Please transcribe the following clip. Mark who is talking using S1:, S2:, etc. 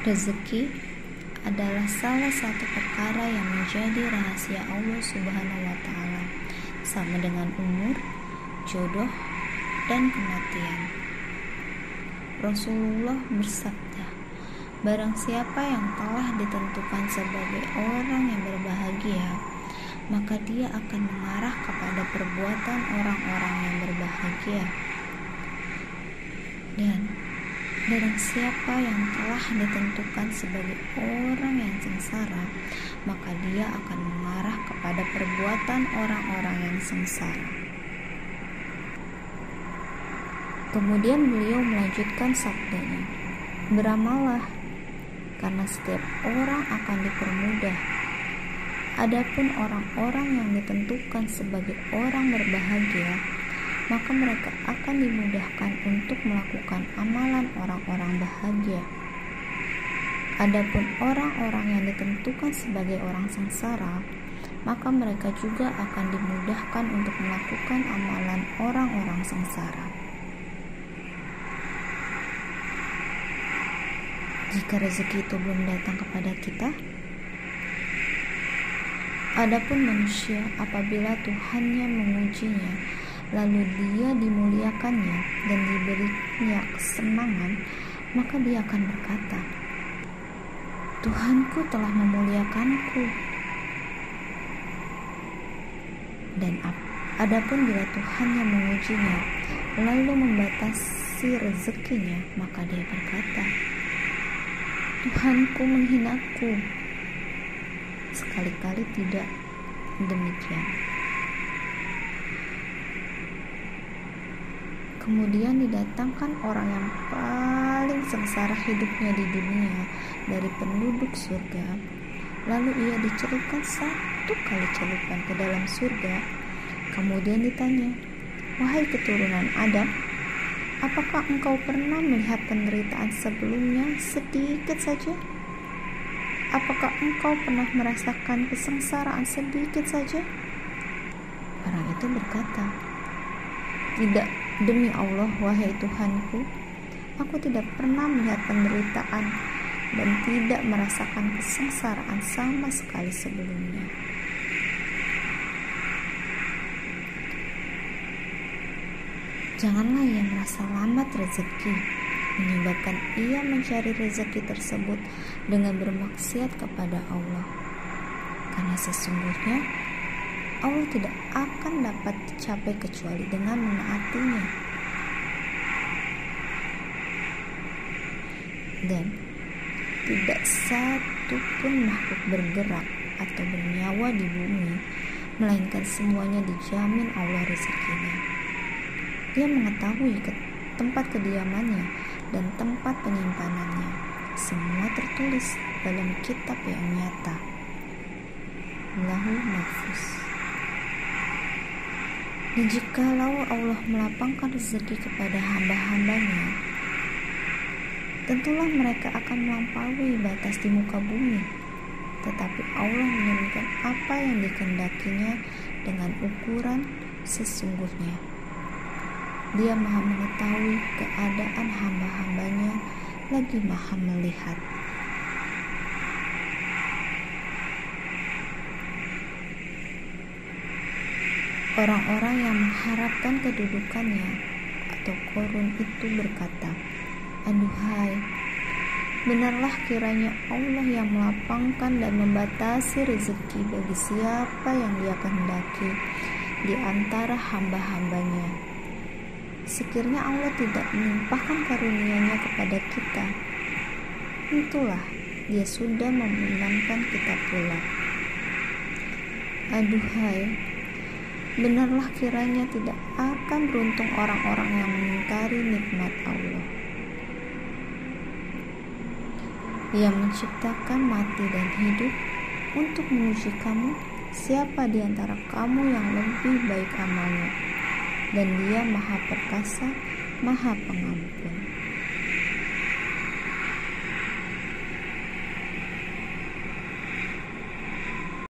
S1: Rezeki adalah salah satu perkara yang menjadi rahasia Allah Subhanahu wa Ta'ala, sama dengan umur, jodoh, dan kematian. Rasulullah bersabda, "Barang siapa yang telah ditentukan sebagai orang yang berbahagia, maka dia akan mengarah kepada perbuatan orang-orang yang berbahagia. Dan barang siapa yang telah ditentukan sebagai orang yang sengsara, maka dia akan mengarah kepada perbuatan orang-orang yang sengsara." Kemudian beliau melanjutkan sabdanya, "Beramallah, karena setiap orang akan dipermudah. Adapun orang-orang yang ditentukan sebagai orang berbahagia, maka mereka akan dimudahkan untuk melakukan amalan orang-orang bahagia. Adapun orang-orang yang ditentukan sebagai orang sengsara, maka mereka juga akan dimudahkan untuk melakukan amalan orang-orang sengsara." Jika rezeki itu belum datang kepada kita, adapun manusia apabila Tuhannya mengujinya, lalu dia dimuliakannya dan diberinya kesenangan, maka dia akan berkata, "Tuhanku telah memuliakanku." Dan adapun bila Tuhannya mengujinya, lalu membatasi rezekinya, maka dia berkata, "Tuhanku menghinaku." Sekali-kali tidak demikian. Kemudian didatangkan orang yang paling sengsara hidupnya di dunia dari penduduk surga. Lalu ia dicelupkan 1 kali celupan ke dalam surga. Kemudian ditanya, "Wahai keturunan Adam, apakah engkau pernah melihat penderitaan sebelumnya sedikit saja? Apakah engkau pernah merasakan kesengsaraan sedikit saja?" Orang itu berkata, "Tidak, demi Allah, wahai Tuhanku, aku tidak pernah melihat penderitaan dan tidak merasakan kesengsaraan sama sekali sebelumnya." Janganlah ia merasa lambat rezeki, menyebabkan ia mencari rezeki tersebut dengan bermaksiat kepada Allah. Karena sesungguhnya Allah tidak akan dapat dicapai kecuali dengan menaatinya. Dan tidak satu pun makhluk bergerak atau bernyawa di bumi, melainkan semuanya dijamin Allah rezekinya. Dia mengetahui tempat kediamannya dan tempat penyimpanannya. Semua tertulis dalam kitab yang nyata, Lauhul Mahfuz. Dan jikalau Allah melapangkan rezeki kepada hamba-hambanya, tentulah mereka akan melampaui batas di muka bumi. Tetapi Allah menurunkan apa yang dikehendakinya dengan ukuran sesungguhnya. Dia maha mengetahui keadaan hamba-hambanya, lagi maha melihat. Orang-orang yang mengharapkan kedudukannya atau korun itu berkata, "Aduhai, benarlah kiranya Allah yang melapangkan dan membatasi rezeki bagi siapa yang Dia kehendaki di antara hamba-hambanya. Sekiranya Allah tidak melimpahkan karunia-Nya kepada kita, tentulah Dia sudah memenangkan kita pula. Aduhai, benarlah kiranya tidak akan beruntung orang-orang yang mengingkari nikmat Allah. Yang menciptakan mati dan hidup untuk menguji kamu, siapa di antara kamu yang lebih baik amalnya. Dan Dia maha perkasa, maha pengampun."